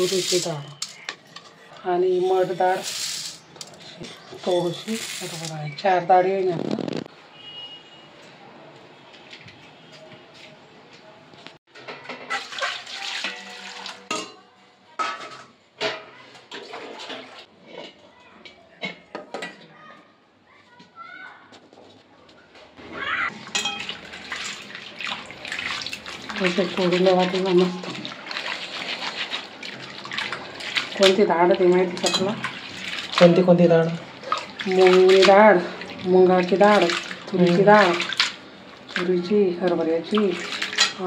तुरीची डाळ आणि मठ डाळ थोडीशी, बरोबर आहे 4 डाळी आहे ना. फोडीला वाटेला मस्त. कोणती डाळ ते माहिती का तुला? कोणती डाळ? मुंगी डाळ, मुंगाची डाळ, तुरीची डाळ, तुरीची, हरभऱ्याची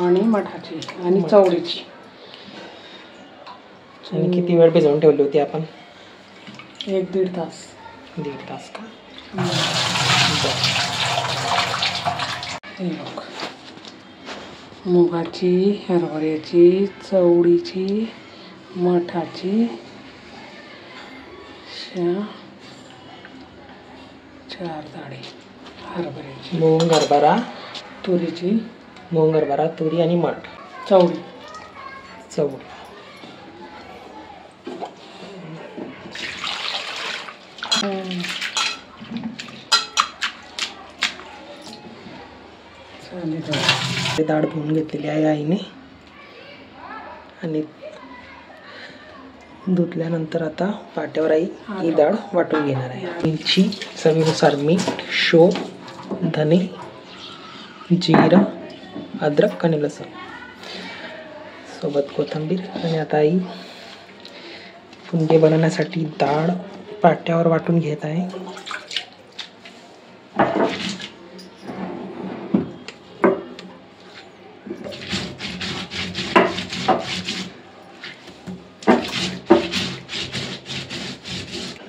आणि मठाची आणि चवळीची. आणि किती वेळ भिजवून ठेवली होती आपण? 1-1.5 तास. 1.5 तास का? हे बघ, मुगाची, हरभऱ्याची, चवळीची, मठाची, 4 डाळी, हरभऱ्याची, मूग, हरभरा, तुरीची, मूग, हरभरा, तुरी आणि मठ, चवळी. डाळ धुवून घेतलेली आहे आईने आणि धुतल्यानंतर आता पाट्यावर आई ही डाळ वाटून घेणार आहे. मिरची चवीनुसार, मीठ, शो, धने, जिरा, अद्रक आणि लसूण सोबत कोथिंबीर. आणि आता आई पुंगे बनवण्यासाठी डाळ पाट्यावर वाटून घेत आहे.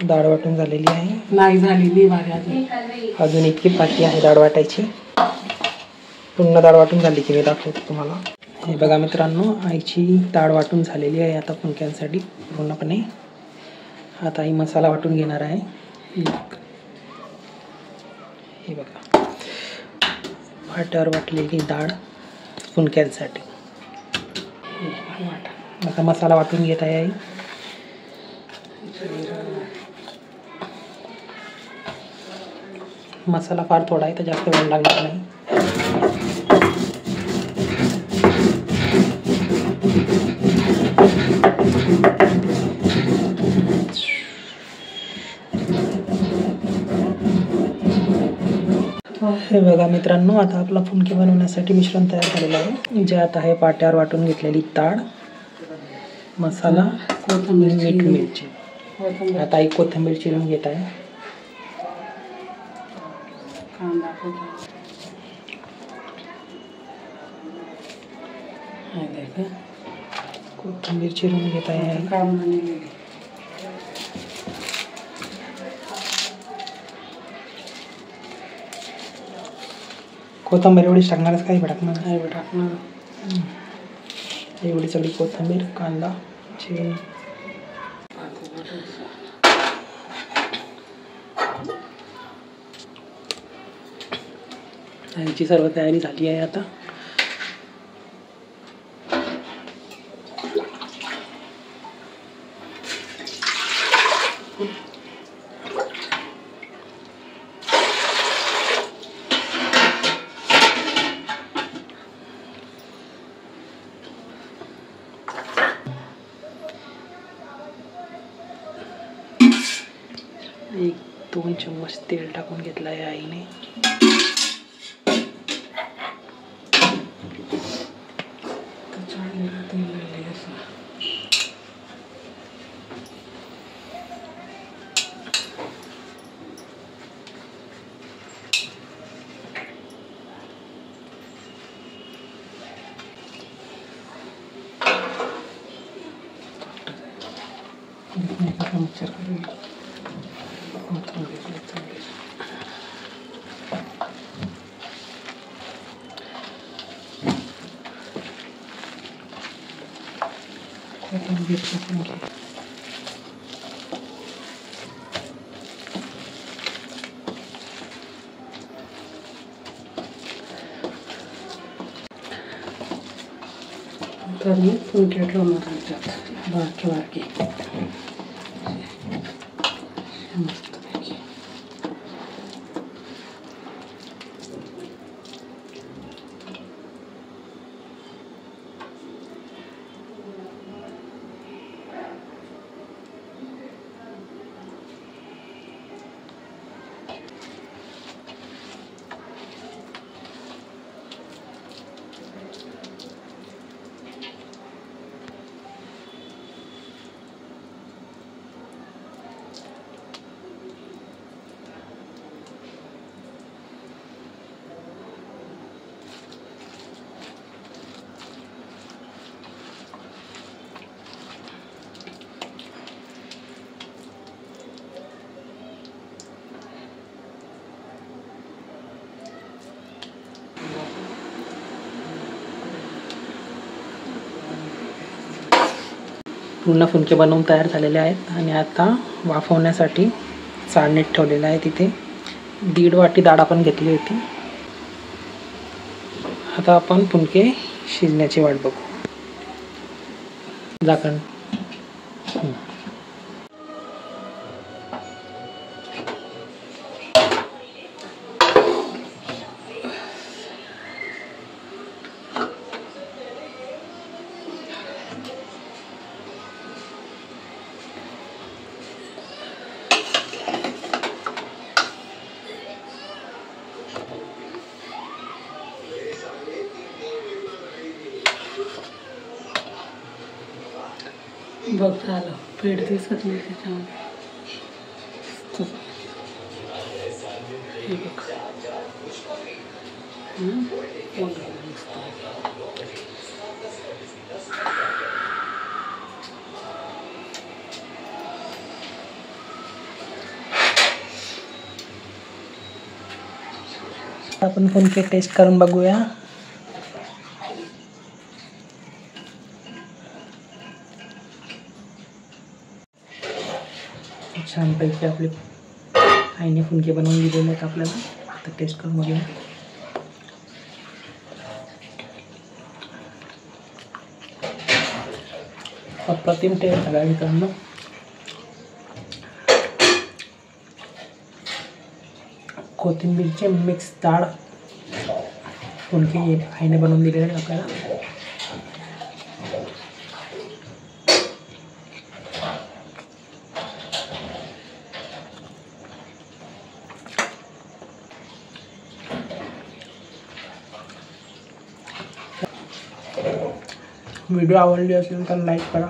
डाळ वाटून झालेली आहे. नाही झालेली अजून इतकी बाकी आहे डाळ वाटायची. पूर्ण डाळ वाटून झाली की मी दाखवतो तुम्हाला. हे बघा मित्रांनो, आईची डाळ वाटून झालेली आहे आता पुंक्यांसाठी पूर्णपणे. आता आई मसाला वाटून घेणार आहे. हे बघा, पाट्यावर वाटलेली डाळ पुंक्यांसाठी. आता मसाला वाटून घेत आहे आई. मसाला फार थोडा आहे तर जास्त वेळ लागणार नाही. हे बघा मित्रांनो, आता आपला फुनके बनवण्यासाठी मिश्रण तयार झालेलं आहे. जे आता आहे पाट्यावर वाटून घेतलेली डाळ, मसाला, कोथिंबीर, मीठ, मिरची. आता आई कोथिंबीर चिरून घेत आहे. कोथिंबीर चिरून घेत आहे. कोथिंबीर एवढीच टाकणारच, काही टाकणार. एवढी सगळी कोथिंबीर, कांदा चिरून. याची सर्व तयारी झाली आहे आता. एक 2 चम्मच तेल टाकून घेतलं आहे आईने. कोथिंबीर टाकून घे. तर मी फुनके ठेवणार त्याच्यात बारके बारके मस्तपैकी. पूर्ण फुनके बनवून तयार झालेले आहेत आणि आता वाफवण्यासाठी चाळणीत ठेवलेलं आहे. तिथे 1.5 वाटी डाळ आपण घेतली होती. आता आपण फुनके शिजण्याची वाट बघू. झाकण. बघ झालं पीठ दिसत नाही त्याच्यामध्ये. हे बघ आपण फुनके टेस्ट करून बघूया. छानपैकी आपले आईने फुनके बनवून दिलेले आहेत आपल्याला. आता टेस्ट करून बघूया. अप्रतिम टेस्ट आला मित्रांनो. कोथिंबीरचे मिक्स डाळ फुनके आईने बनवून दिलेले आहेत आपल्याला. व्हिडिओ आवडली असेल तर लाईक करा,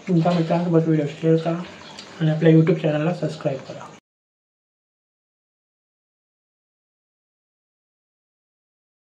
तुमच्या मित्रांसोबत व्हिडिओ शेअर करा आणि आपल्या यूट्यूब चॅनलला सबस्क्राईब करा.